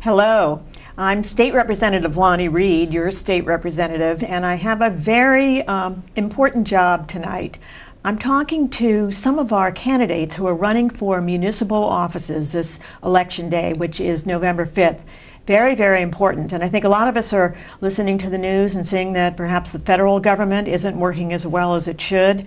Hello, I'm State Representative Lonnie Reed, your state representative, and I have a very important job tonight. I'm talking to some of our candidates who are running for municipal offices this election day, which is November 5th. Very, very important. And I think a lot of us are listening to the news and seeing that perhaps the federal government isn't working as well as it should,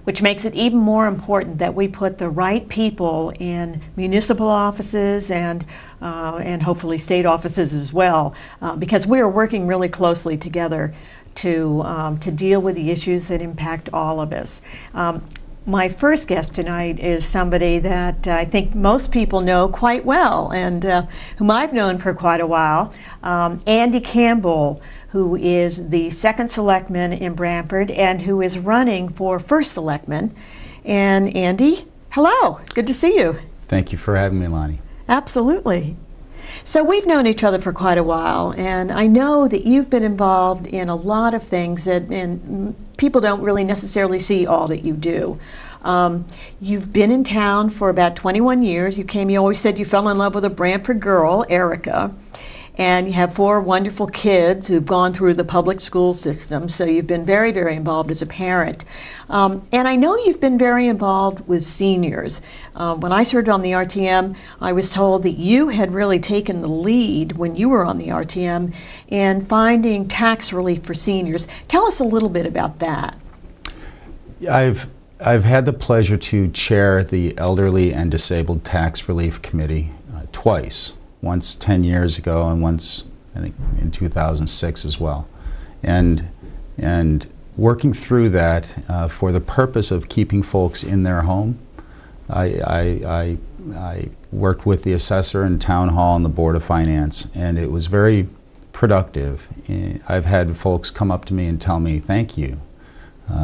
which makes it even more important that we put the right people in municipal offices and hopefully state offices as well, because we are working really closely together to deal with the issues that impact all of us. My first guest tonight is somebody that I think most people know quite well and whom I've known for quite a while, Andy Campbell, who is the second selectman in Branford and who is running for first selectman. And Andy, hello, good to see you. Thank you for having me, Lonnie. Absolutely. So we've known each other for quite a while, and I know that you've been involved in a lot of things that and people don't really necessarily see all that you do. You've been in town for about 21 years. You always said you fell in love with a Branford girl, Erica, and you have 4 wonderful kids who've gone through the public school system, so you've been very, very involved as a parent. And I know you've been very involved with seniors. When I served on the RTM, I was told that you had really taken the lead when you were on the RTM in finding tax relief for seniors. Tell us a little bit about that. I've had the pleasure to chair the Elderly and Disabled Tax Relief Committee twice. Once 10 years ago and once, I think, in 2006 as well. And working through that for the purpose of keeping folks in their home, I worked with the assessor and town hall and the Board of Finance, and it was very productive. I've had folks come up to me and tell me, thank you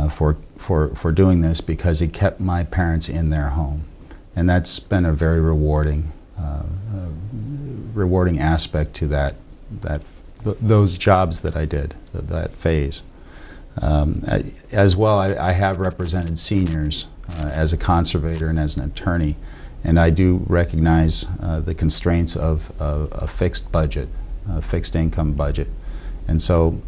for doing this because it kept my parents in their home. And that's been a very rewarding aspect to those jobs that I did, that phase. As well, I have represented seniors as a conservator and as an attorney, and I do recognize the constraints of a fixed budget, a fixed income budget. And so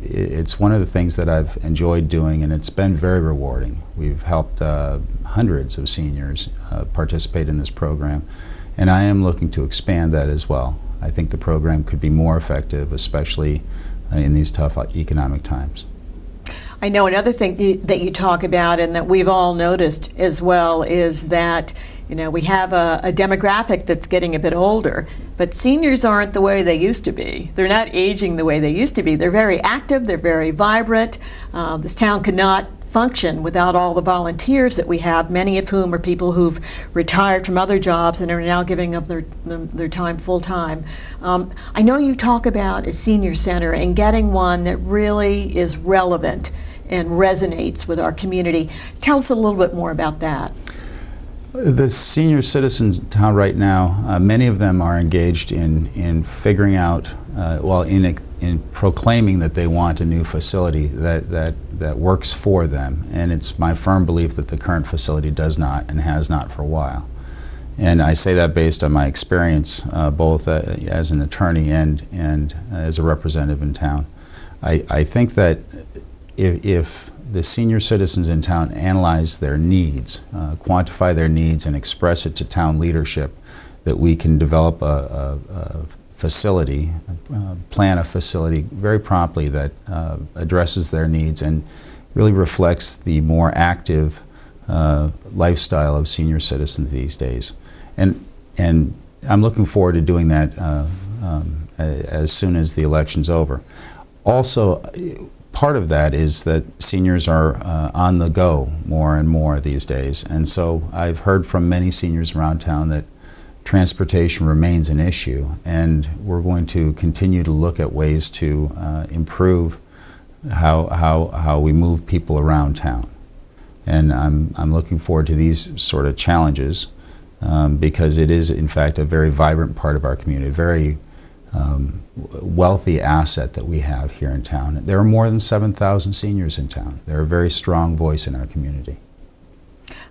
it's one of the things that I've enjoyed doing, and it's been very rewarding. We've helped hundreds of seniors participate in this program, and I am looking to expand that as well. I think the program could be more effective, especially in these tough economic times. I know another thing that you talk about and that we've all noticed as well is that we have a demographic that's getting a bit older, but seniors aren't the way they used to be. They're not aging the way they used to be. They're very active, they're very vibrant. This town could not function without all the volunteers that we have, many of whom are people who've retired from other jobs and are now giving up their time full time. I know you talk about a senior center and getting one that really is relevant and resonates with our community. Tell us a little bit more about that. The senior citizens in town right now, many of them are engaged in figuring out, in proclaiming that they want a new facility that works for them. And it's my firm belief that the current facility does not and has not for a while. And I say that based on my experience, both as an attorney and as a representative in town. I think that if the senior citizens in town analyze their needs, quantify their needs, and express it to town leadership, that we can develop a facility, plan a facility very promptly that addresses their needs and really reflects the more active lifestyle of senior citizens these days. And I'm looking forward to doing that as soon as the election's over. Also, part of that is that seniors are on the go more and more these days, and so I've heard from many seniors around town that transportation remains an issue, and we're going to continue to look at ways to improve how we move people around town. And I'm looking forward to these sort of challenges because it is in fact a very vibrant part of our community, very wealthy asset that we have here in town. There are more than 7,000 seniors in town. They're a very strong voice in our community.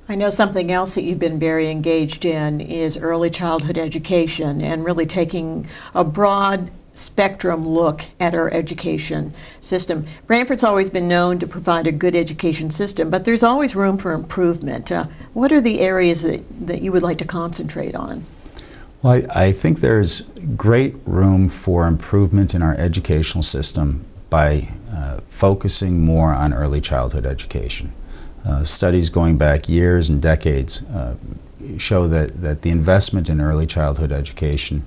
I know something else that you've been very engaged in is early childhood education and really taking a broad spectrum look at our education system. Branford's always been known to provide a good education system, but there's always room for improvement. What are the areas that you would like to concentrate on? Well, I think there's great room for improvement in our educational system by focusing more on early childhood education. Studies going back years and decades show that the investment in early childhood education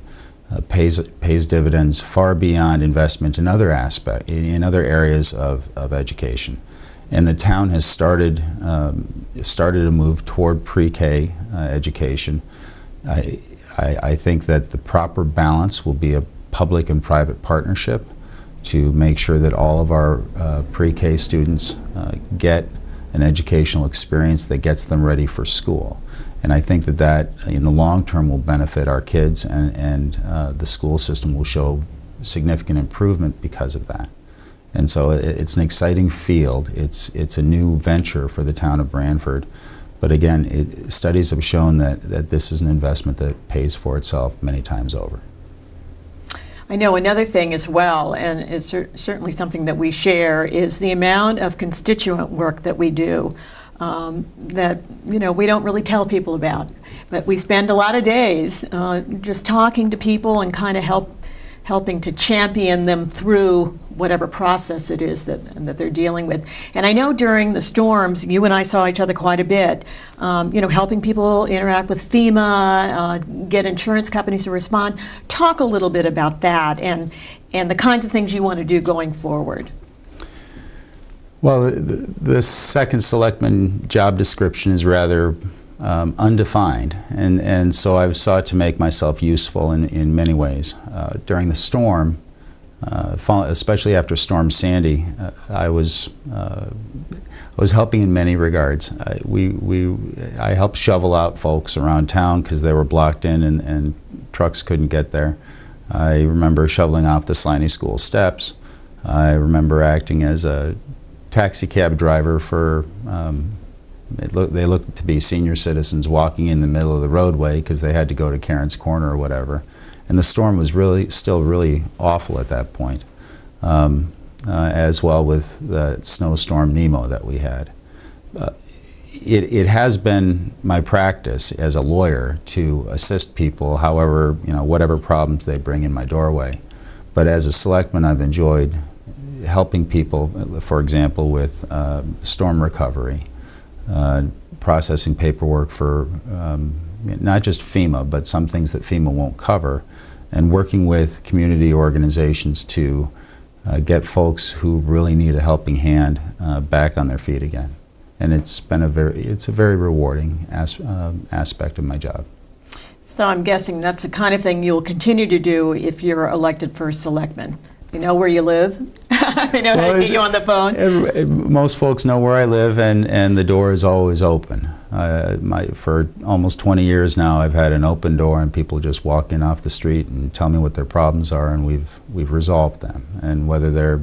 pays dividends far beyond investment in other areas of education. And the town has started a move toward pre-K education. I think that the proper balance will be a public and private partnership to make sure that all of our pre-K students get an educational experience that gets them ready for school. And I think that in the long term will benefit our kids, and the school system will show significant improvement because of that. And so it's an exciting field. It's a new venture for the town of Branford. But again, studies have shown that this is an investment that pays for itself many times over. I know another thing as well, and it's certainly something that we share, is the amount of constituent work that we do that we don't really tell people about. But we spend a lot of days just talking to people and kind of helping to champion them through whatever process it is that they're dealing with. And I know during the storms, you and I saw each other quite a bit, helping people interact with FEMA, get insurance companies to respond. Talk a little bit about that and the kinds of things you want to do going forward. Well, the second selectman job description is rather undefined, and so I've sought to make myself useful in many ways. During the storm, especially after Storm Sandy, I was helping in many regards. I helped shovel out folks around town because they were blocked in and trucks couldn't get there. I remember shoveling off the Slaney School steps. I remember acting as a taxi cab driver for they looked to be senior citizens walking in the middle of the roadway because they had to go to Karen's Corner or whatever. And the storm was still really awful at that point, as well with the snowstorm Nemo that we had. It has been my practice as a lawyer to assist people, however, whatever problems they bring in my doorway. But as a selectman, I've enjoyed helping people, for example, with storm recovery, processing paperwork for not just FEMA, but some things that FEMA won't cover, and working with community organizations to get folks who really need a helping hand back on their feet again. And it's a very rewarding aspect of my job. So I'm guessing that's the kind of thing you'll continue to do if you're elected first selectman. They know where you live. They know how to get you on the phone. Most folks know where I live, and the door is always open. For almost 20 years now, I've had an open door, and people just walk in off the street and tell me what their problems are, and we've resolved them. And whether they're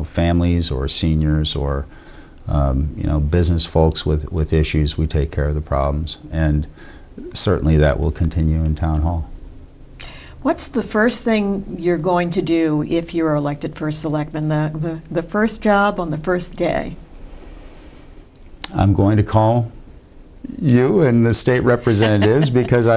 families or seniors or business folks with issues, we take care of the problems, and certainly that will continue in Town Hall. What's the first thing you're going to do if you're elected first selectman, the first job on the first day? I'm going to call you and the state representatives because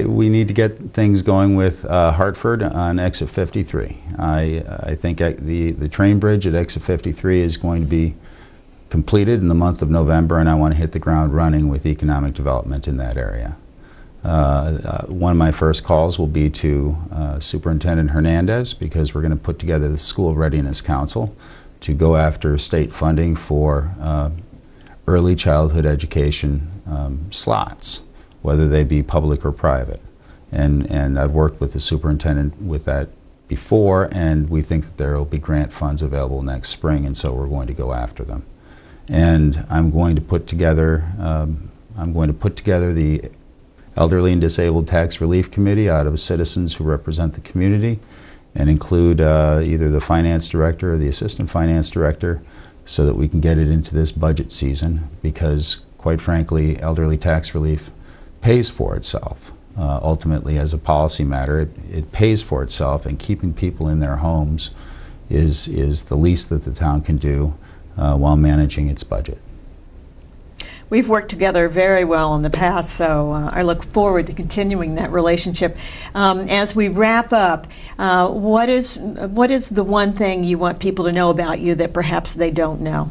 we need to get things going with Hartford on exit 53. I think the train bridge at exit 53 is going to be completed in the month of November, and I want to hit the ground running with economic development in that area. One of my first calls will be to Superintendent Hernandez, because we're going to put together the School Readiness Council to go after state funding for early childhood education slots, whether they be public or private. And I've worked with the superintendent with that before, and we think that there will be grant funds available next spring, and so we're going to go after them. And I'm going to put together the Elderly and Disabled Tax Relief Committee out of citizens who represent the community, and include either the finance director or the assistant finance director, so that we can get it into this budget season, because quite frankly, elderly tax relief pays for itself. Ultimately, as a policy matter, it pays for itself, and keeping people in their homes is the least that the town can do while managing its budget. We've worked together very well in the past, so I look forward to continuing that relationship. As we wrap up, what is the one thing you want people to know about you that perhaps they don't know?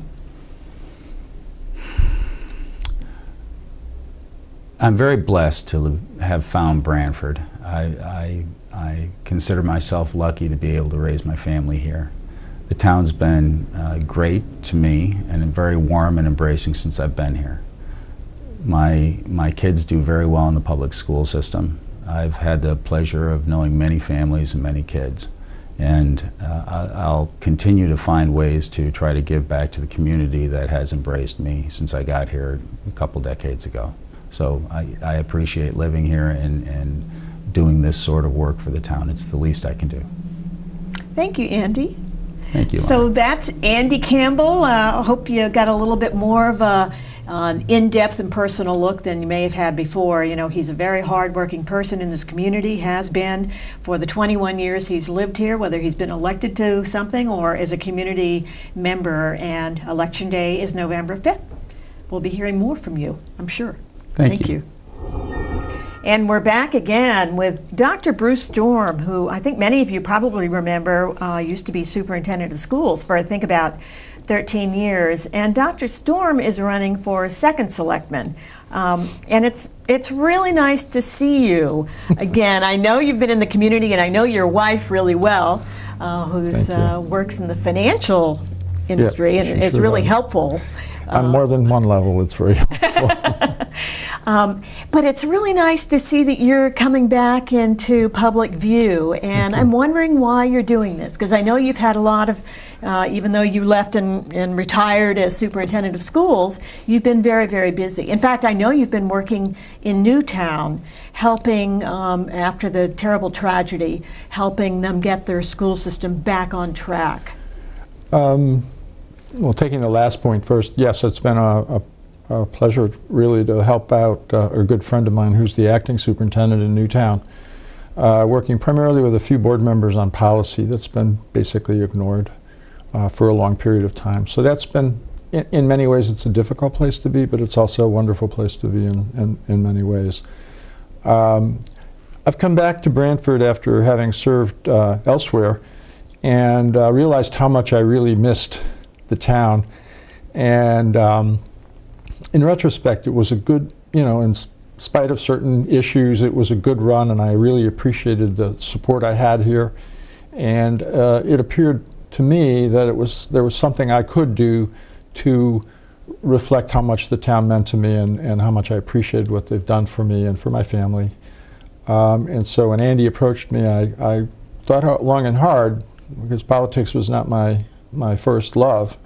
I'm very blessed to have found Branford. I consider myself lucky to be able to raise my family here. The town's been great to me and very warm and embracing since I've been here. My kids do very well in the public school system. I've had the pleasure of knowing many families and many kids, and I'll continue to find ways to try to give back to the community that has embraced me since I got here a couple decades ago. So I appreciate living here and doing this sort of work for the town. It's the least I can do. Thank you, Andy. Thank you, Lonnie. So that's Andy Campbell. I hope you got a little bit more of an in-depth and personal look than you may have had before. You know, he's a very hard-working person in this community, has been for the 21 years he's lived here, whether he's been elected to something or as a community member, and Election Day is November 5th. We'll be hearing more from you, I'm sure. Thank you. And we're back again with Dr. Bruce Storm, who I think many of you probably remember used to be superintendent of schools for I think about 13 years. And Dr. Storm is running for second selectman. And it's really nice to see you again. I know you've been in the community, and I know your wife really well, who's works in the financial industry, and is really helpful. On more than one level, it's very helpful. But it's really nice to see that you're coming back into public view, and I'm wondering why you're doing this, because I know you've had a lot of, even though you left and retired as superintendent of schools, you've been very, very busy. In fact, I know you've been working in Newtown, helping, after the terrible tragedy, helping them get their school system back on track. Well, taking the last point first, yes, it's been a pleasure really to help out a good friend of mine who's the acting superintendent in Newtown, working primarily with a few board members on policy that's been basically ignored for a long period of time. So that's been, in many ways, it's a difficult place to be, but it's also a wonderful place to be in many ways. I've come back to Branford after having served elsewhere, and realized how much I really missed the town. And in retrospect, it was a good, you know, in spite of certain issues, it was a good run, and I really appreciated the support I had here. And it appeared to me that there was something I could do to reflect how much the town meant to me and how much I appreciated what they've done for me and for my family. And so when Andy approached me, I thought out long and hard, because politics was not my first love,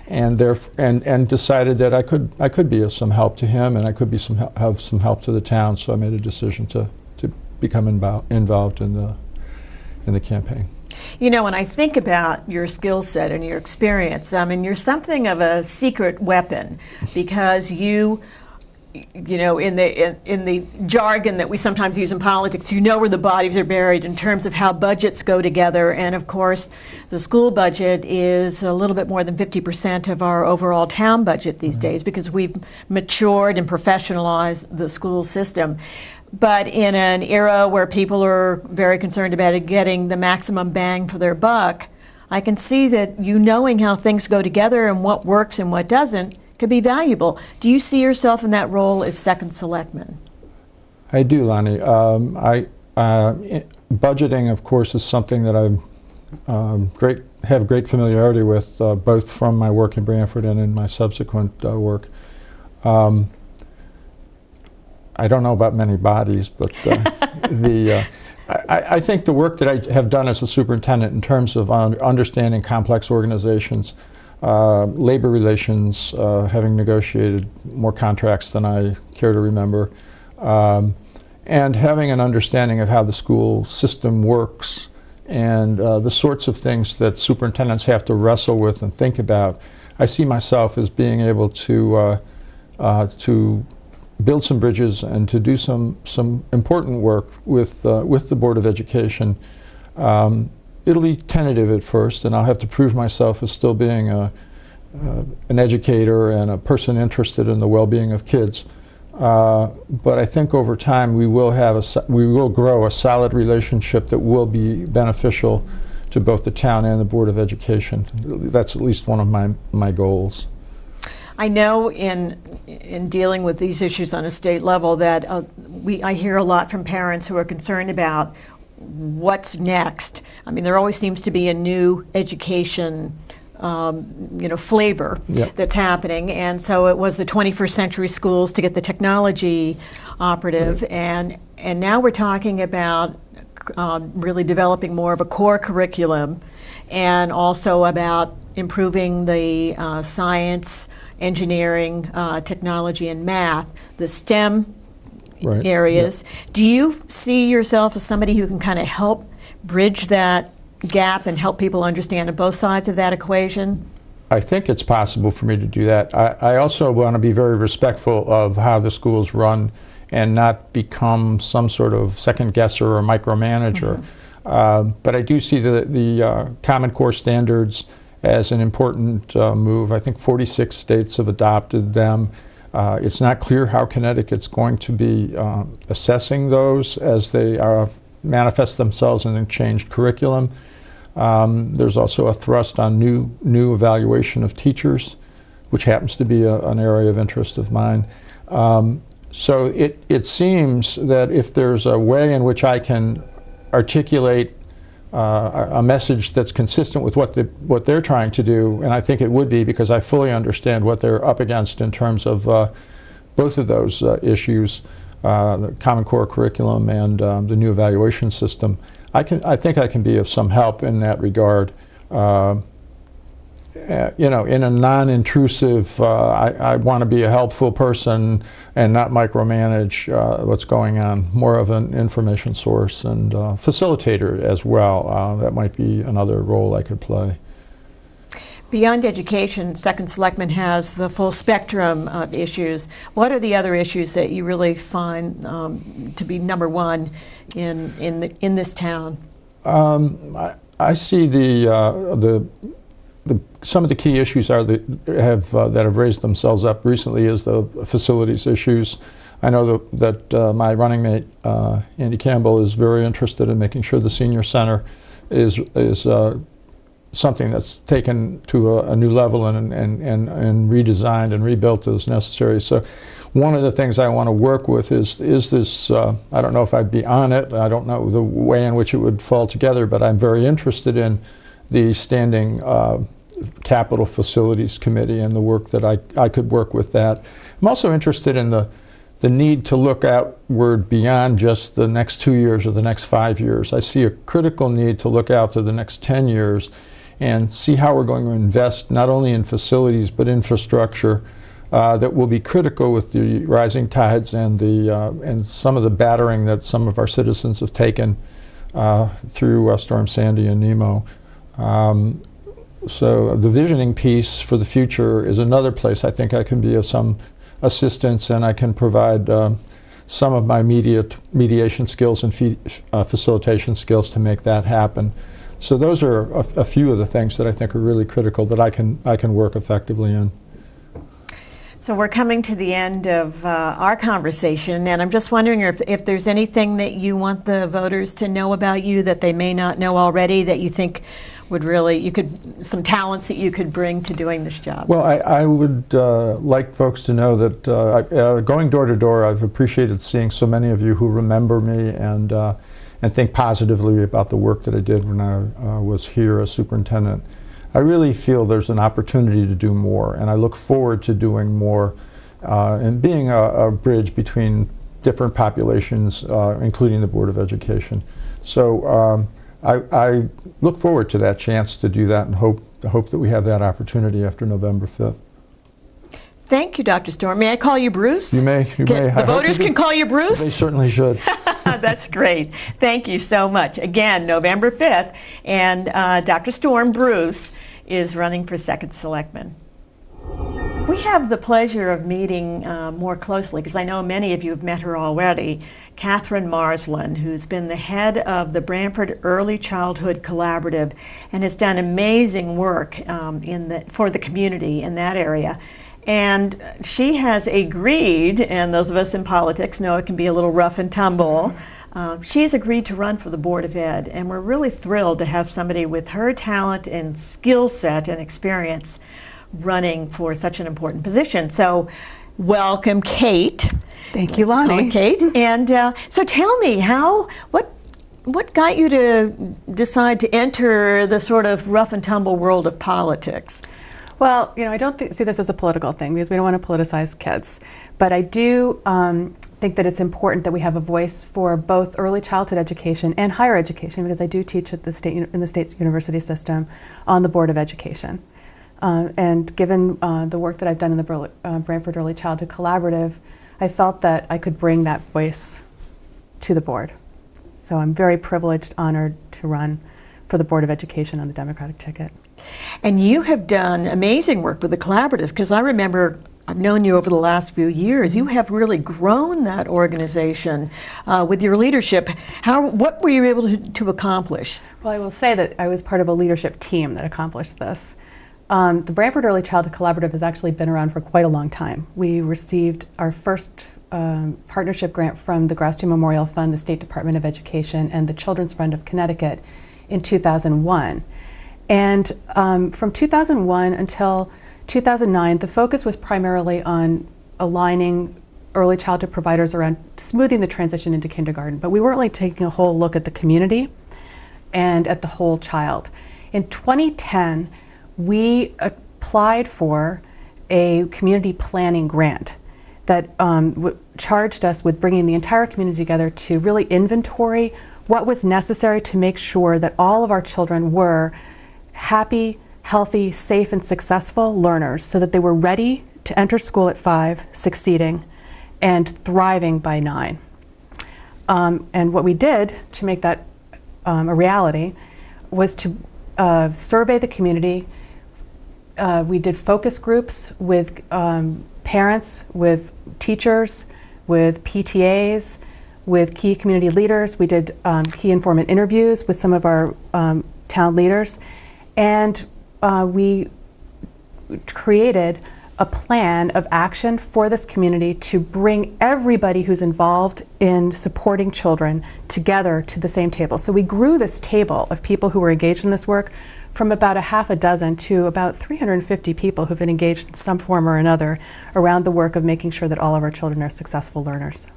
and decided that I could be of some help to him, and I could be have some help to the town. So I made a decision to become involved in the campaign. You know, when I think about your skill set and your experience, I mean, you're something of a secret weapon, because you know, in the jargon that we sometimes use in politics, you know where the bodies are buried in terms of how budgets go together. And of course, the school budget is a little bit more than 50% of our overall town budget these days, because we've matured and professionalized the school system. But in an era where people are very concerned about getting the maximum bang for their buck, I can see that you knowing how things go together and what works and what doesn't could be valuable. Do you see yourself in that role as second selectman? I do, Lonnie. Budgeting, of course, is something that I have great familiarity with, both from my work in Branford and in my subsequent work. I don't know about many bodies, but I think the work that I have done as a superintendent in terms of understanding complex organizations, labor relations, having negotiated more contracts than I care to remember, and having an understanding of how the school system works and the sorts of things that superintendents have to wrestle with and think about. I see myself as being able to to build some bridges and to do some important work with the Board of Education. It'll be tentative at first, and I'll have to prove myself as still being an educator and a person interested in the well-being of kids. But I think over time we will grow a solid relationship that will be beneficial to both the town and the Board of Education. That's at least one of my goals. I know in dealing with these issues on a state level that I hear a lot from parents who are concerned about what's next. I mean, there always seems to be a new education flavor that's happening, and so it was the 21st century schools to get the technology operative, and now we're talking about really developing more of a core curriculum, and also about improving the science, engineering, technology, and math, the STEM areas. Do you see yourself as somebody who can kind of help bridge that gap and help people understand both sides of that equation? I think it's possible for me to do that. I also want to be very respectful of how the schools run and not become some sort of second guesser or micromanager. But I do see the Common Core standards as an important move. I think 46 states have adopted them. It's not clear how Connecticut's going to be assessing those as they manifest themselves in a changed curriculum. There's also a thrust on new evaluation of teachers, which happens to be an area of interest of mine. So it seems that if there's a way in which I can articulate a message that's consistent with what they're trying to do, and I think it would be, because I fully understand what they're up against in terms of both of those issues, the Common Core curriculum and the new evaluation system. I think I can be of some help in that regard. In a non-intrusive, I want to be a helpful person and not micromanage what's going on, more of an information source and facilitator as well. That might be another role I could play. Beyond education, Second Selectman has the full spectrum of issues. What are the other issues that you really find to be number one in this town? I see some of the key issues that have raised themselves up recently is the facilities issues. I know that my running mate, Andy Campbell, is very interested in making sure the senior center is something that's taken to a new level and redesigned and rebuilt as necessary. So one of the things I want to work with is this, I don't know if I'd be on it, I don't know the way in which it would fall together, but I'm very interested in the standing Capital Facilities Committee and the work that I could work with that. I'm also interested in the need to look outward beyond just the next 2 years or the next 5 years. I see a critical need to look out to the next 10 years and see how we're going to invest not only in facilities but infrastructure that will be critical with the rising tides and some of the battering that some of our citizens have taken through Storm Sandy and Nemo. So the visioning piece for the future is another place I think I can be of some assistance, and I can provide some of my mediation skills and facilitation skills to make that happen. So those are a few of the things that I think are really critical that I can work effectively in. So we're coming to the end of our conversation, and I'm just wondering if there's anything that you want the voters to know about you that they may not know already that you think would really, some talents that you could bring to doing this job. Well, I would like folks to know that going door to door, I've appreciated seeing so many of you who remember me and think positively about the work that I did when I was here as superintendent. I really feel there's an opportunity to do more, and I look forward to doing more and being a bridge between different populations, including the Board of Education. So I look forward to that chance to do that and hope that we have that opportunity after November 5th. Thank you, Dr. Storm. May I call you Bruce? You may. The voters can call you Bruce? They certainly should. That's great. Thank you so much. Again, November 5th, and Dr. Storm Bruce is running for Second Selectman. We have the pleasure of meeting more closely, because I know many of you have met her already, Catherine Marsland, who's been the head of the Branford Early Childhood Collaborative and has done amazing work for the community in that area. And she has agreed, and those of us in politics know it can be a little rough and tumble, she's agreed to run for the Board of Ed, and we're really thrilled to have somebody with her talent and skill set and experience running for such an important position. So welcome, Kate. Thank you, Lonnie. Kate. And so tell me, what got you to decide to enter the sort of rough and tumble world of politics? Well, I don't see this as a political thing, because we don't want to politicize kids. But I do think that it's important that we have a voice for both early childhood education and higher education, because I do teach at in the state's university system on the Board of Education. And given the work that I've done in the Branford Early Childhood Collaborative, I felt that I could bring that voice to the board. So I'm very privileged, honored to run for the Board of Education on the Democratic ticket. And you have done amazing work with the collaborative, because I remember, I've known you over the last few years. You have really grown that organization with your leadership. What were you able to accomplish? Well, I will say that I was part of a leadership team that accomplished this. The Branford Early Childhood Collaborative has actually been around for quite a long time. We received our first partnership grant from the Grasstein Memorial Fund, the State Department of Education, and the Children's Fund of Connecticut in 2001. And from 2001 until 2009, the focus was primarily on aligning early childhood providers around smoothing the transition into kindergarten. But we weren't really taking a whole look at the community and at the whole child. In 2010, we applied for a community planning grant that charged us with bringing the entire community together to really inventory what was necessary to make sure that all of our children were happy, healthy, safe, and successful learners, so that they were ready to enter school at 5, succeeding, and thriving by 9. And what we did to make that a reality was to survey the community. We did focus groups with parents, with teachers, with PTAs, with key community leaders. We did key informant interviews with some of our town leaders. And we created a plan of action for this community to bring everybody who's involved in supporting children together to the same table. So we grew this table of people who were engaged in this work from about a half a dozen to about 350 people who've been engaged in some form or another around the work of making sure that all of our children are successful learners.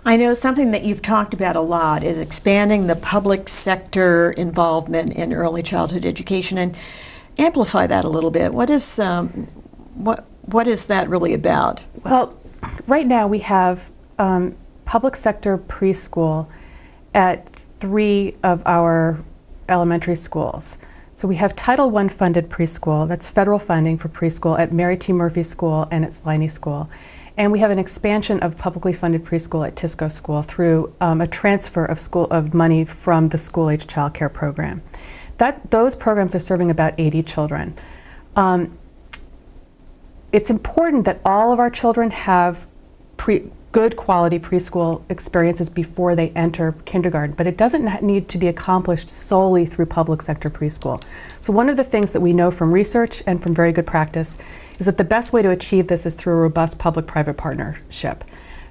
I know something that you've talked about a lot is expanding the public sector involvement in early childhood education, and amplify that a little bit. What is that really about? Well, right now we have public sector preschool at 3 of our elementary schools. So we have Title I funded preschool, that's federal funding for preschool at Mary T. Murphy School and at Sliney School. And we have an expansion of publicly funded preschool at Tisco School through a transfer of money from the school-age child care program. Those programs are serving about 80 children. It's important that all of our children have good quality preschool experiences before they enter kindergarten, but it doesn't need to be accomplished solely through public sector preschool. So one of the things that we know from research and from very good practice is that the best way to achieve this is through a robust public-private partnership.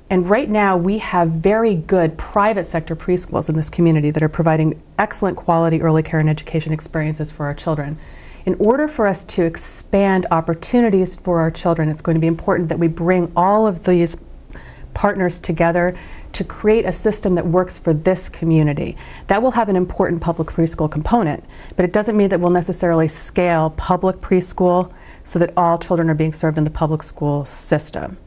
And right now we have very good private sector preschools in this community that are providing excellent quality early care and education experiences for our children. In order for us to expand opportunities for our children, it's going to be important that we bring all of these partners together to create a system that works for this community. That will have an important public preschool component, but it doesn't mean that we'll necessarily scale public preschool so that all children are being served in the public school system.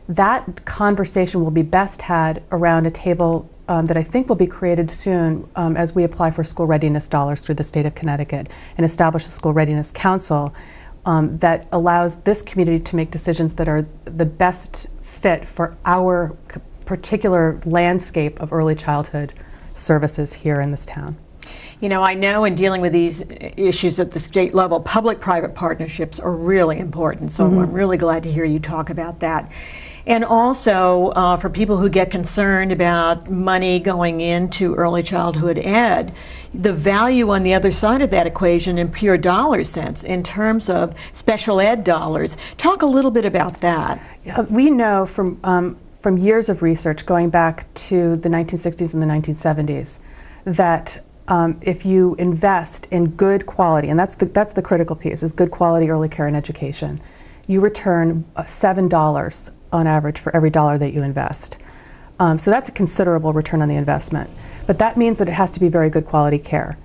That conversation will be best had around a table that I think will be created soon as we apply for school readiness dollars through the state of Connecticut and establish a school readiness council that allows this community to make decisions that are the best fit for our particular landscape of early childhood services here in this town. You know, I know in dealing with these issues at the state level, public-private partnerships are really important, so I'm really glad to hear you talk about that. And also, for people who get concerned about money going into early childhood ed, the value on the other side of that equation in pure dollar sense, in terms of special ed dollars. Talk a little bit about that. We know from years of research going back to the 1960s and the 1970s that if you invest in good quality, and that's the critical piece, is good quality early care and education, you return $7 on average for every dollar that you invest. So that's a considerable return on the investment. But that means that it has to be very good quality care.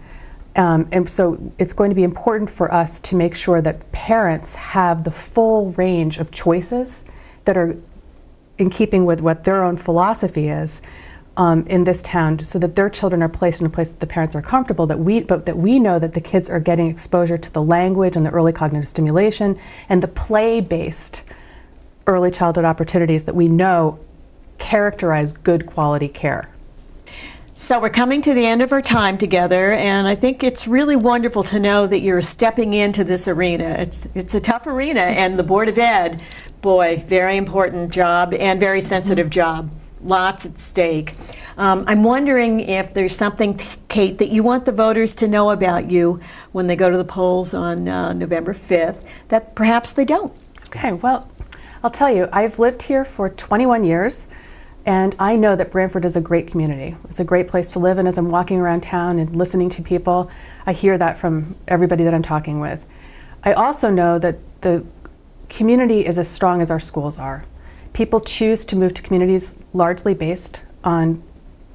And so it's going to be important for us to make sure that parents have the full range of choices that are in keeping with what their own philosophy is in this town, so that their children are placed in a place that the parents are comfortable, but that we know that the kids are getting exposure to the language and the early cognitive stimulation and the play-based early childhood opportunities that we know characterize good quality care. So we're coming to the end of our time together, and I think it's really wonderful to know that you're stepping into this arena. It's a tough arena, and the Board of Ed, boy, very important job and very sensitive job. Lots at stake. I'm wondering if there's something, Kate, that you want the voters to know about you when they go to the polls on November 5th that perhaps they don't. Okay, well, I'll tell you, I've lived here for 21 years, and I know that Branford is a great community. It's a great place to live, and as I'm walking around town and listening to people, I hear that from everybody that I'm talking with. I also know that the community is as strong as our schools are. People choose to move to communities largely based on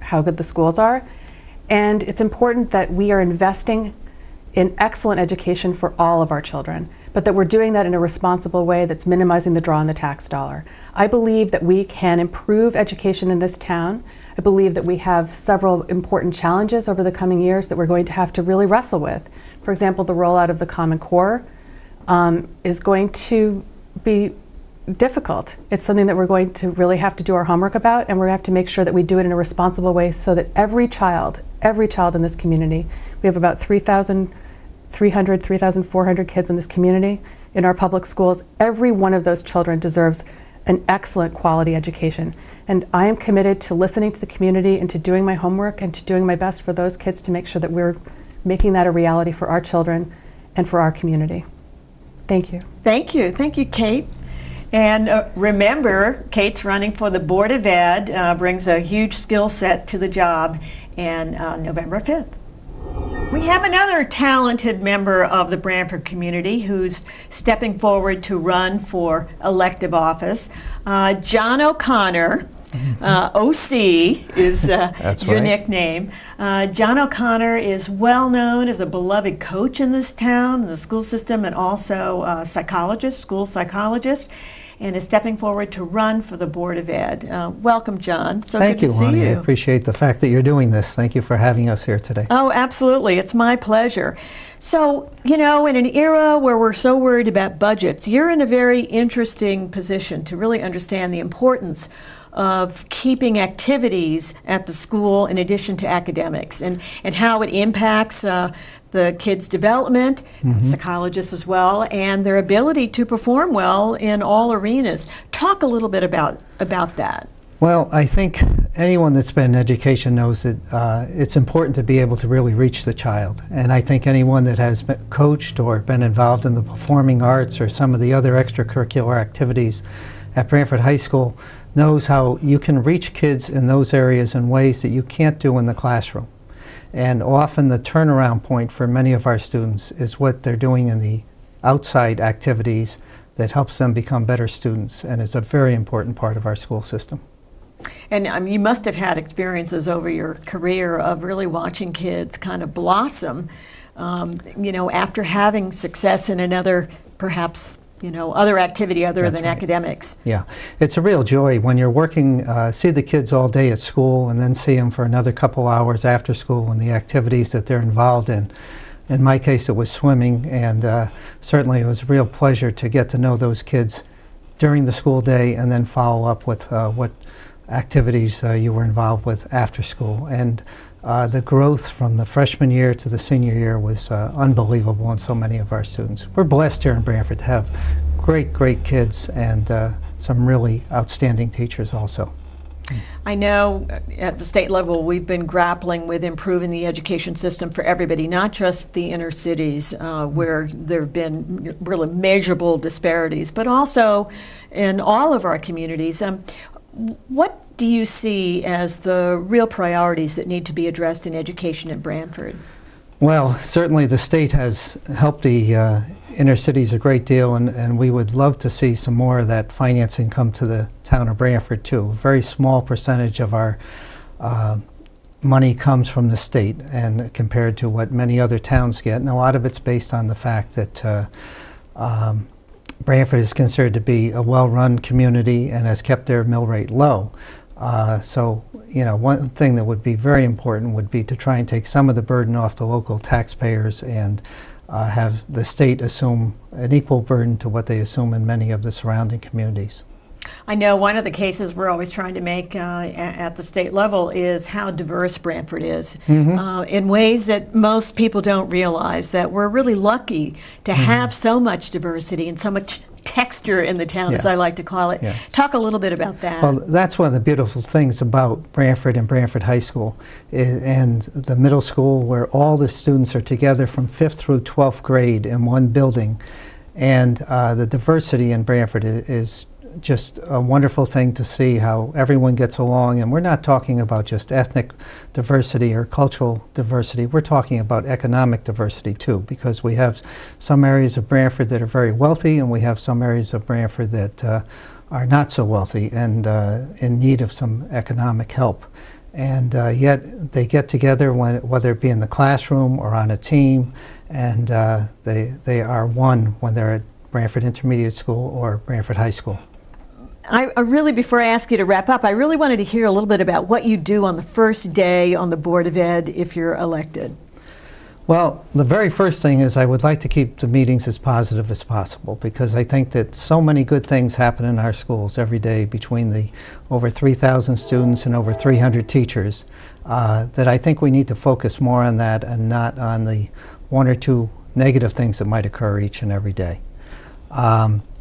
how good the schools are, and it's important that we are investing in excellent education for all of our children, but that we're doing that in a responsible way that's minimizing the draw on the tax dollar. I believe that we can improve education in this town. I believe that we have several important challenges over the coming years that we're going to have to really wrestle with. For example, the rollout of the Common Core is going to be difficult. It's something that we're going to really have to do our homework about, and we're going to have to make sure that we do it in a responsible way so that every child in this community, we have about 3,400 kids in this community in our public schools, every one of those children deserves an excellent quality education. And I am committed to listening to the community and to doing my homework and to doing my best for those kids to make sure that we're making that a reality for our children and for our community. Thank you. Thank you. Thank you, Kate. And remember, Kate's running for the Board of Ed, brings a huge skill set to the job, and November 5th. We have another talented member of the Branford community who's stepping forward to run for elective office. John O'Connor, OC is your nickname. John O'Connor is well known as a beloved coach in this town, in the school system, and also a psychologist, school psychologist, and is stepping forward to run for the Board of Ed. Welcome, John. So good to see you. Thank you, Lonnie. I appreciate the fact that you're doing this. Thank you for having us here today. Oh, absolutely. It's my pleasure. So, you know, in an era where we're so worried about budgets, you're in a very interesting position to really understand the importance of keeping activities at the school in addition to academics, and how it impacts the kids' development, psychologists as well, and their ability to perform well in all arenas. Talk a little bit about that. Well, I think anyone that's been in education knows that it's important to be able to really reach the child. And I think anyone that has been coached or been involved in the performing arts or some of the other extracurricular activities at Branford High School knows how you can reach kids in those areas in ways that you can't do in the classroom. And often the turnaround point for many of our students is what they're doing in the outside activities that helps them become better students, and it's a very important part of our school system. And you must have had experiences over your career of really watching kids kind of blossom, you know, after having success in another, perhaps, you know, other activity other than academics. Yeah, it's a real joy when you're working, see the kids all day at school and then see them for another couple hours after school and the activities that they're involved in. In my case, it was swimming, and certainly it was a real pleasure to get to know those kids during the school day and then follow up with what activities you were involved with after school. And the growth from the freshman year to the senior year was unbelievable in so many of our students. We're blessed here in Branford to have great, great kids and some really outstanding teachers also. I know at the state level we've been grappling with improving the education system for everybody, not just the inner cities where there have been really measurable disparities, but also in all of our communities. What do you see as the real priorities that need to be addressed in education in Branford? Well, certainly the state has helped the inner cities a great deal, and we would love to see some more of that financing come to the town of Branford too. A very small percentage of our money comes from the state, and compared to what many other towns get, and a lot of it's based on the fact that Branford is considered to be a well-run community and has kept their mill rate low. So, you know, one thing that would be very important would be to try and take some of the burden off the local taxpayers and have the state assume an equal burden to what they assume in many of the surrounding communities. I know one of the cases we're always trying to make at the state level is how diverse Branford is in ways that most people don't realize, that we're really lucky to have so much diversity and so much texture in the town, as I like to call it. Talk a little bit about that. Well, that's one of the beautiful things about Branford and Branford High School and the middle school, where all the students are together from 5th through 12th grade in one building. And the diversity in Branford is just a wonderful thing to see, how everyone gets along. And we're not talking about just ethnic diversity or cultural diversity. We're talking about economic diversity too, because we have some areas of Branford that are very wealthy, and we have some areas of Branford that are not so wealthy and in need of some economic help. And yet they get together, whether it be in the classroom or on a team, and they are one when they're at Branford Intermediate School or Branford High School. I really, before I ask you to wrap up, I really wanted to hear a little bit about what you do on the first day on the Board of Ed if you're elected. Well, the very first thing is I would like to keep the meetings as positive as possible, because I think that so many good things happen in our schools every day between the over 3,000 students and over 300 teachers that I think we need to focus more on that and not on the one or two negative things that might occur each and every day.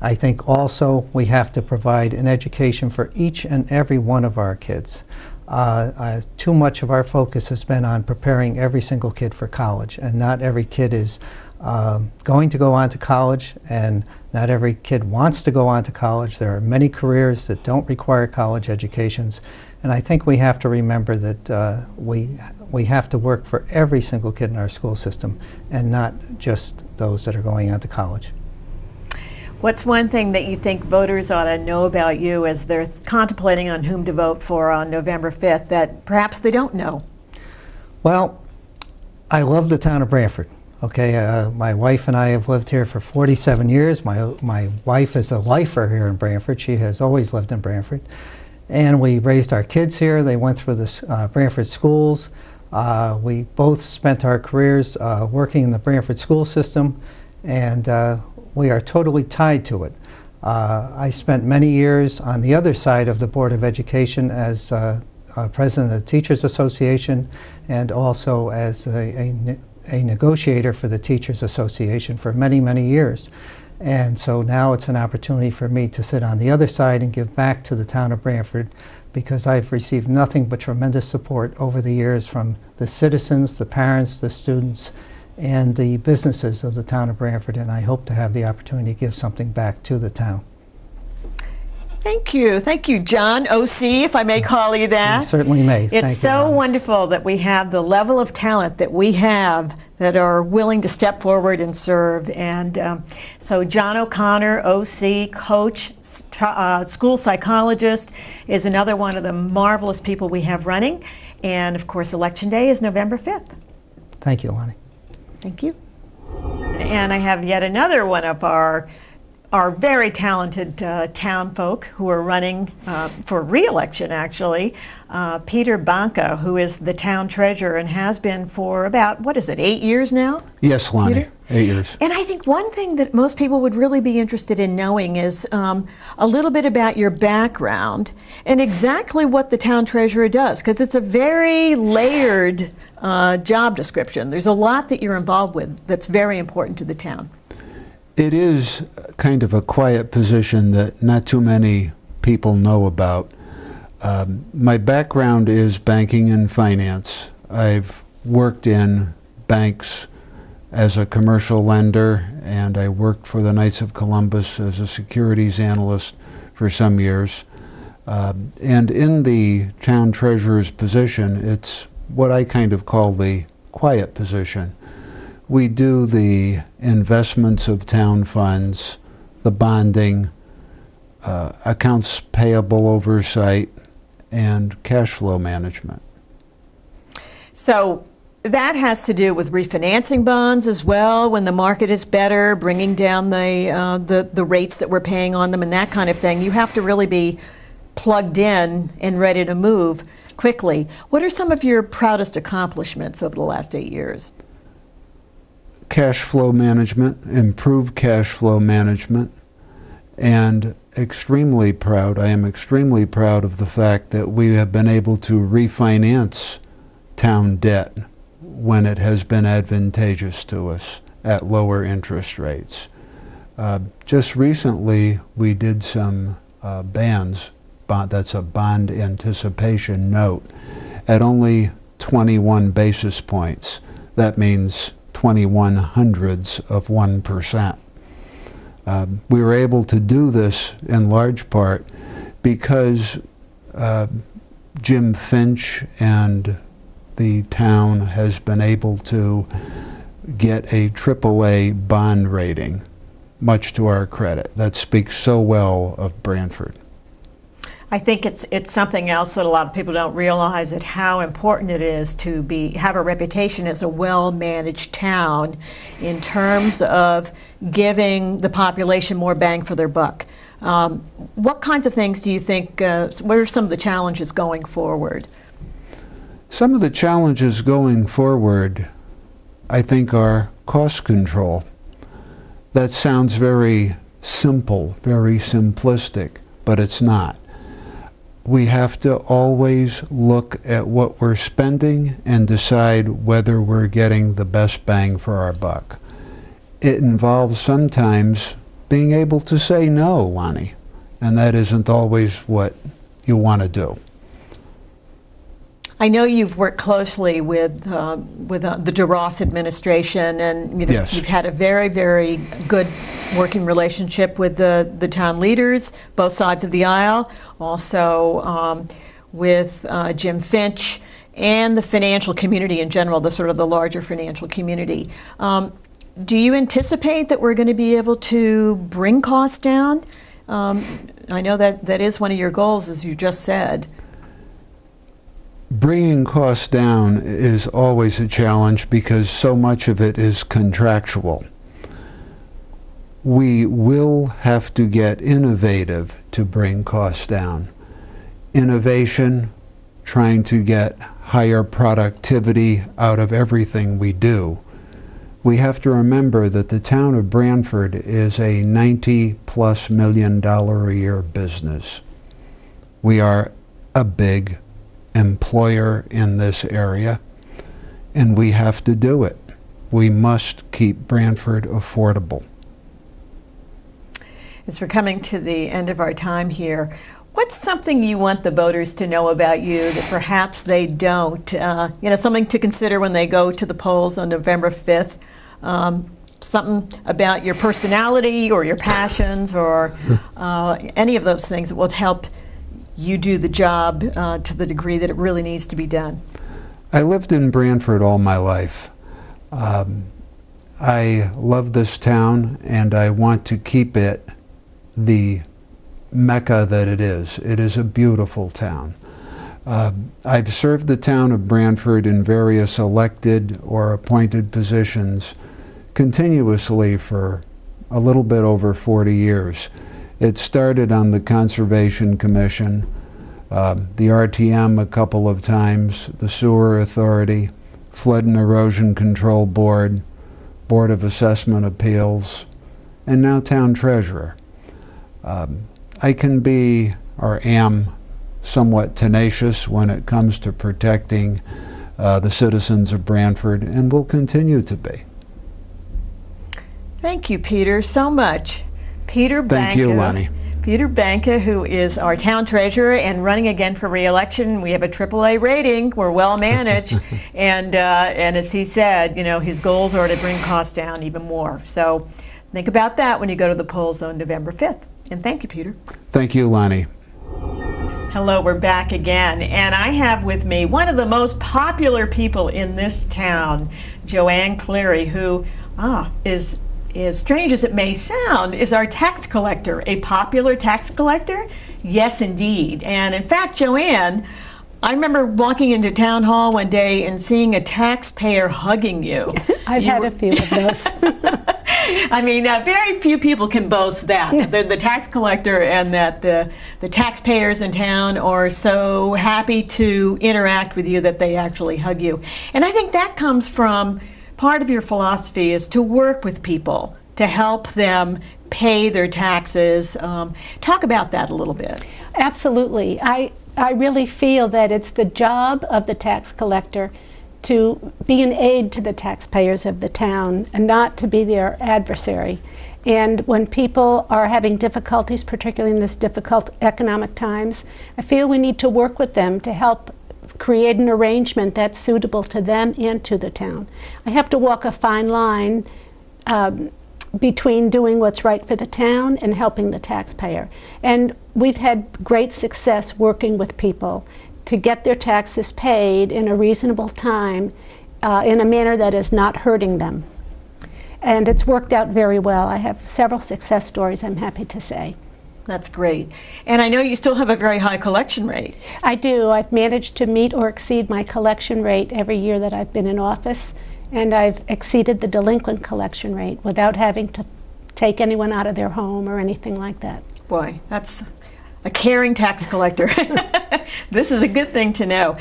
I think also we have to provide an education for each and every one of our kids. Too much of our focus has been on preparing every single kid for college, and not every kid is going to go on to college, and not every kid wants to go on to college. There are many careers that don't require college educations, and I think we have to remember that we have to work for every single kid in our school system, and not just those that are going on to college. What's one thing that you think voters ought to know about you as they're contemplating on whom to vote for on November 5th that perhaps they don't know? Well, I love the town of Branford. Okay, my wife and I have lived here for 47 years. My wife is a lifer here in Branford. She has always lived in Branford. And we raised our kids here. They went through the Branford schools. We both spent our careers working in the Branford school system, and we are totally tied to it. I spent many years on the other side of the Board of Education as president of the Teachers Association, and also as a negotiator for the Teachers Association for many, many years. And so now it's an opportunity for me to sit on the other side and give back to the town of Branford, because I've received nothing but tremendous support over the years from the citizens, the parents, the students, and the businesses of the town of Branford, and I hope to have the opportunity to give something back to the town. Thank you, John OC, if I may call you that. You certainly may. It's so wonderful that we have the level of talent that we have that are willing to step forward and serve. And so John O'Connor, OC, coach, school psychologist, is another one of the marvelous people we have running. And of course, Election Day is November 5th. Thank you, Lonnie. Thank you. And I have yet another one of our very talented town folk who are running for re-election, actually. Peter Banca, who is the town treasurer and has been for about, 8 years now? Yes, Lonnie. Peter? 8 years. And I think one thing that most people would really be interested in knowing is a little bit about your background and exactly what the town treasurer does, because it's a very layered job description. There's a lot that you're involved with that's very important to the town. It is kind of a quiet position that not too many people know about. My background is banking and finance. I've worked in banks as a commercial lender, and I worked for the Knights of Columbus as a securities analyst for some years. And in the town treasurer's position, it's what I kind of call the quiet position. We do the investments of town funds, the bonding, accounts payable oversight, and cash flow management. So that has to do with refinancing bonds as well when the market is better, bringing down the rates that we're paying on them and that kind of thing. You have to really be plugged in and ready to move quickly. What are some of your proudest accomplishments over the last 8 years? Cash flow management, improved cash flow management, and extremely proud, I am extremely proud of the fact that we have been able to refinance town debt when it has been advantageous to us at lower interest rates. Just recently, we did some that's a bond anticipation note at only 21 basis points. That means 21 hundredths of 1%. We were able to do this in large part because Jim Finch and the town has been able to get a AAA bond rating, much to our credit. That speaks so well of Branford. I think it's something else that a lot of people don't realize, at how important it is to have a reputation as a well-managed town in terms of giving the population more bang for their buck. What kinds of things do you think, what are some of the challenges going forward? Some of the challenges going forward, I think, are cost control. That sounds very simple, very simplistic, but it's not. We have to always look at what we're spending and decide whether we're getting the best bang for our buck. It involves sometimes being able to say no, Lonnie, and that isn't always what you want to do. I know you've worked closely with the DeRoss administration, and Yes. You've had a very, very good working relationship with the town leaders, both sides of the aisle, also with Jim Finch and the financial community in general, the sort of the larger financial community. Do you anticipate that we're going to be able to bring costs down? I know that is one of your goals, as you just said. Bringing costs down is always a challenge because so much of it is contractual. We will have to get innovative to bring costs down. Innovation, trying to get higher productivity out of everything we do. We have to remember that the town of Branford is a $90+ million a year business. We are a big employer in this area, and we have to do it. We must keep Branford affordable. As we're coming to the end of our time here, what's something you want the voters to know about you that perhaps they don't? Something to consider when they go to the polls on November 5th. Something about your personality or your passions or any of those things that will help you do the job to the degree that it really needs to be done. I lived in Branford all my life. I love this town, and I want to keep it the mecca that it is. It is a beautiful town. I've served the town of Branford in various elected or appointed positions continuously for a little bit over 40 years. It started on the Conservation Commission, the RTM a couple of times, the Sewer Authority, Flood and Erosion Control Board Board of Assessment Appeals, and now Town Treasurer. I can be, or am, somewhat tenacious when it comes to protecting the citizens of Branford, and will continue to be. Thank you, Peter, so much. Peter Banca. Thank you, Lonnie. Peter Banca, who is our town treasurer and running again for re-election. We have a AAA rating. We're well managed, and as he said, you know, his goals are to bring costs down even more. So think about that when you go to the polls on November 5th. And thank you, Peter. Thank you, Lonnie. Hello, we're back again, and I have with me one of the most popular people in this town, Joanne Cleary, who is, as strange as it may sound, is our tax collector. A popular tax collector? Yes, indeed. And in fact, Joanne, I remember walking into town hall one day and seeing a taxpayer hugging you. I've had a few of those. I mean, very few people can boast that. The tax collector and that the taxpayers in town are so happy to interact with you that they actually hug you. And I think that comes from part of your philosophy is to work with people, to help them pay their taxes. Talk about that a little bit. Absolutely. I really feel that it's the job of the tax collector to be an aid to the taxpayers of the town and not to be their adversary. And when people are having difficulties, particularly in this difficult economic times, I feel we need to work with them to help create an arrangement that's suitable to them and to the town. I have to walk a fine line between doing what's right for the town and helping the taxpayer. And we've had great success working with people to get their taxes paid in a reasonable time in a manner that is not hurting them. And it's worked out very well. I have several success stories, I'm happy to say. That's great. And I know you still have a very high collection rate. I do. I've managed to meet or exceed my collection rate every year that I've been in office, and I've exceeded the delinquent collection rate without having to take anyone out of their home or anything like that. Boy, that's a caring tax collector. This is a good thing to know.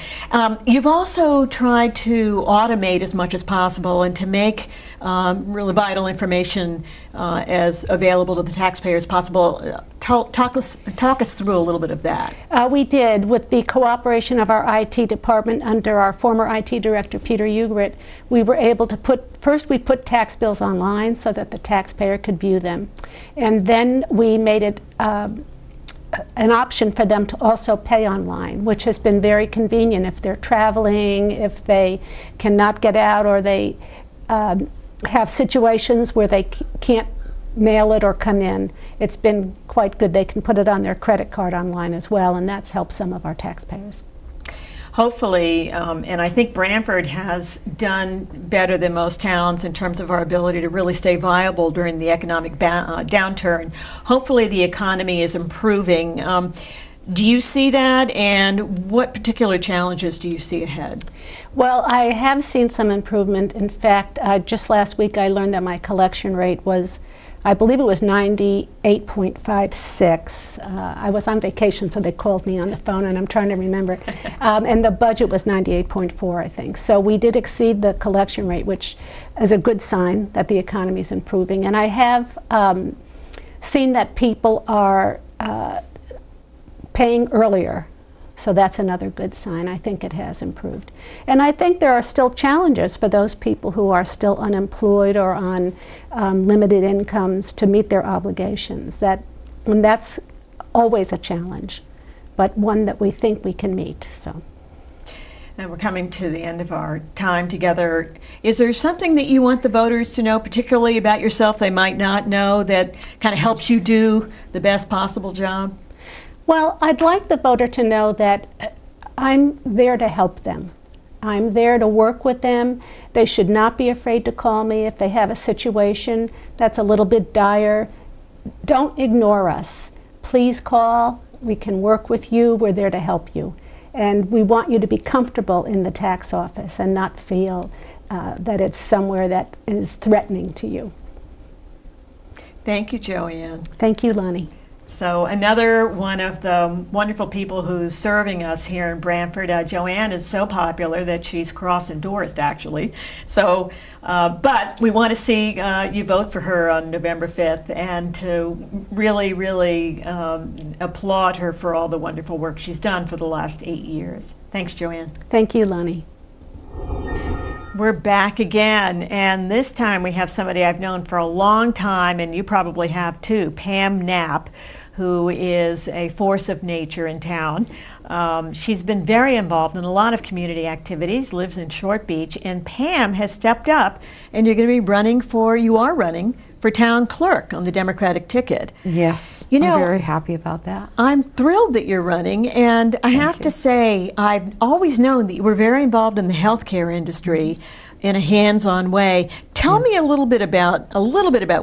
You've also tried to automate as much as possible and to make really vital information as available to the taxpayer as possible. Talk us through a little bit of that. We did, with the cooperation of our IT department under our former IT director, Peter Ugrit. We were able to first we put tax bills online so that the taxpayer could view them. And then we made it an option for them to also pay online, which has been very convenient if they're traveling, if they cannot get out, or they have situations where they can't mail it or come in. It's been quite good. They can put it on their credit card online as well, and that's helped some of our taxpayers. Hopefully, and I think Branford has done better than most towns in terms of our ability to really stay viable during the economic downturn. Hopefully the economy is improving. Do you see that, and what particular challenges do you see ahead? Well, I have seen some improvement. In fact, just last week I learned that my collection rate was, I believe it was 98.56. I was on vacation, so they called me on the phone, and I'm trying to remember. And the budget was 98.4, I think. So we did exceed the collection rate, which is a good sign that the economy is improving. And I have seen that people are paying earlier. So that's another good sign. I think it has improved. And I think there are still challenges for those people who are still unemployed or on limited incomes to meet their obligations. And that's always a challenge, but one that we think we can meet. So. And we're coming to the end of our time together. Is there something that you want the voters to know, particularly about yourself, they might not know, that kind of helps you do the best possible job? Well, I'd like the voter to know that I'm there to help them. I'm there to work with them. They should not be afraid to call me if they have a situation that's a little bit dire. Don't ignore us. Please call. We can work with you. We're there to help you. And we want you to be comfortable in the tax office and not feel that it's somewhere that is threatening to you. Thank you, Joanne. Thank you, Lonnie. So another one of the wonderful people who's serving us here in Branford, Joanne, is so popular that she's cross-endorsed, actually. So, but we want to see you vote for her on November 5th and to really, really applaud her for all the wonderful work she's done for the last 8 years. Thanks, Joanne. Thank you, Lonnie. We're back again, and this time we have somebody I've known for a long time, and you probably have too, Pam Knapp, who is a force of nature in town. She's been very involved in a lot of community activities, lives in Short Beach, and Pam has stepped up, and you are running for town clerk on the Democratic ticket. Yes, you know, I'm very happy about that. I'm thrilled that you're running, and I have to say, I've always known that you were very involved in the healthcare industry in a hands-on way. Tell me a little bit about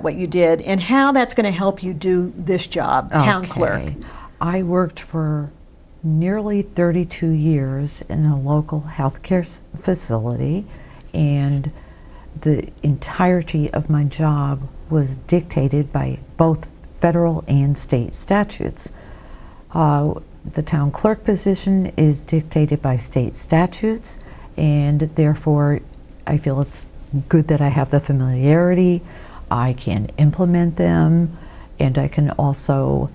what you did and how that's going to help you do this job, town clerk. I worked for nearly 32 years in a local healthcare facility, and the entirety of my job was dictated by both federal and state statutes. The town clerk position is dictated by state statutes, and therefore I feel it's good that I have the familiarity, I can implement them, and I can also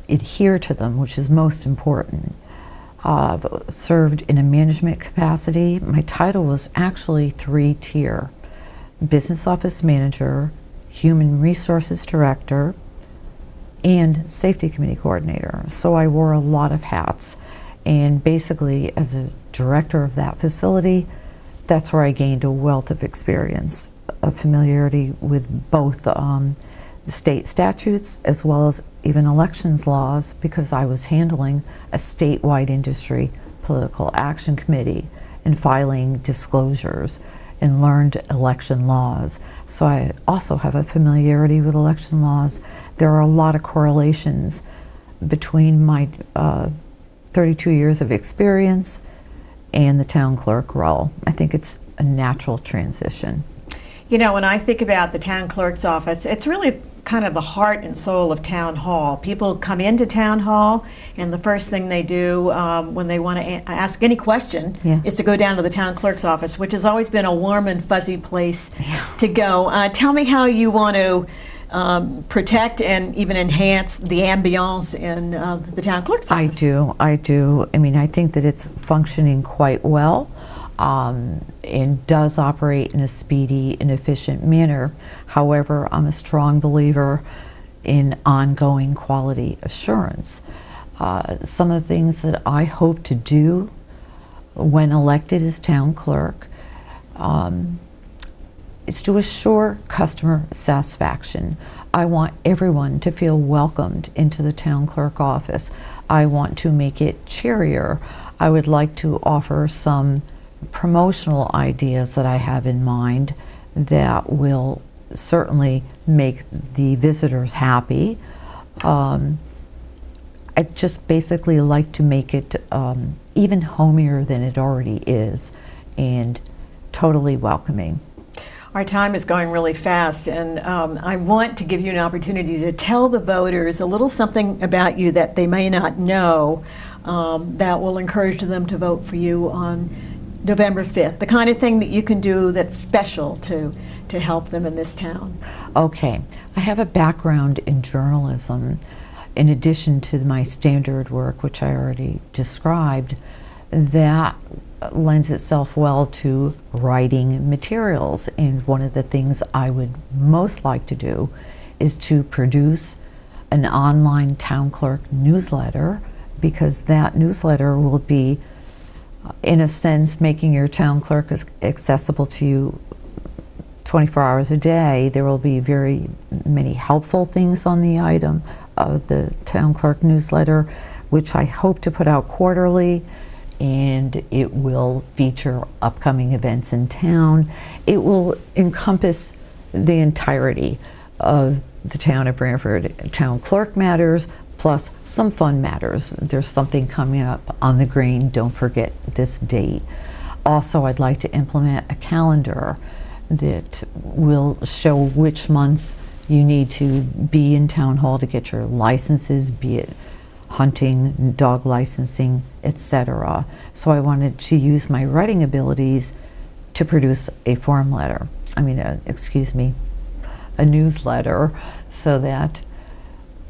adhere to them, which is most important. I've served in a management capacity. My title was actually 3-tier: Business Office Manager, Human Resources Director, and Safety Committee Coordinator. So I wore a lot of hats. And basically, as a director of that facility, that's where I gained a wealth of experience, of familiarity with both the state statutes as well as even elections laws, because I was handling a statewide industry political action committee and filing disclosures and learned election laws. So I also have a familiarity with election laws. There are a lot of correlations between my 32 years of experience and the town clerk role. I think it's a natural transition. You know, when I think about the town clerk's office, it's really kind of the heart and soul of town hall. People come into town hall, and the first thing they do when they want to ask any question is to go down to the town clerk's office, which has always been a warm and fuzzy place to go. Tell me how you want to protect and even enhance the ambiance in the town clerk's office. I do. I mean, I think that it's functioning quite well. And does operate in a speedy and efficient manner. However, I'm a strong believer in ongoing quality assurance. Some of the things that I hope to do when elected as town clerk is to assure customer satisfaction. I want everyone to feel welcomed into the town clerk office. I want to make it cheerier. I would like to offer some promotional ideas that I have in mind that will certainly make the visitors happy. I just basically like to make it even homier than it already is and totally welcoming. Our time is going really fast, and I want to give you an opportunity to tell the voters a little something about you that they may not know that will encourage them to vote for you on November 5th, the kind of thing that you can do that's special to help them in this town. Okay, I have a background in journalism in addition to my standard work, which I already described, that lends itself well to writing materials. And one of the things I would most like to do is to produce an online town clerk newsletter, because that newsletter will be, in a sense, making your town clerk accessible to you 24 hours a day. There will be very many helpful things on the item of the town clerk newsletter, which I hope to put out quarterly, and it will feature upcoming events in town. It will encompass the entirety of the town of Branford. Town clerk matters, plus some fun matters. There's something coming up on the green, don't forget this date. Also, I'd like to implement a calendar that will show which months You need to be in town hall to get your licenses, be it hunting, dog licensing, etc. So I wanted to use my writing abilities to produce a form letter. A newsletter, so that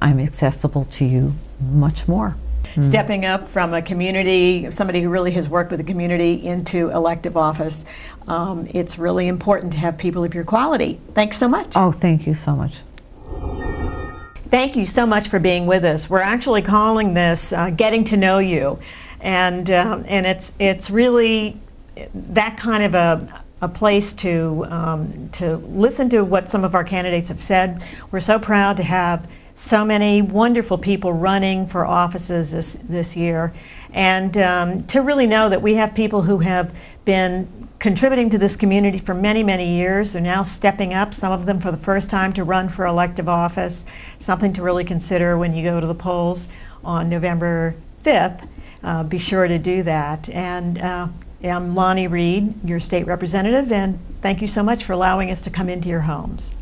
I'm accessible to you much more. Stepping up from a community, somebody who really has worked with the community, into elective office, it's really important to have people of your quality. Thanks so much. Oh, thank you so much. Thank you so much for being with us. We're actually calling this Getting to Know You, and it's really that kind of a place to listen to what some of our candidates have said. We're so proud to have so many wonderful people running for offices this year, and to really know that we have people who have been contributing to this community for many, many years are now stepping up, some of them for the first time, to run for elective office. Something to really consider when you go to the polls on November 5th. Be sure to do that. And I'm Lonnie Reed, your state representative, and thank you so much for allowing us to come into your homes.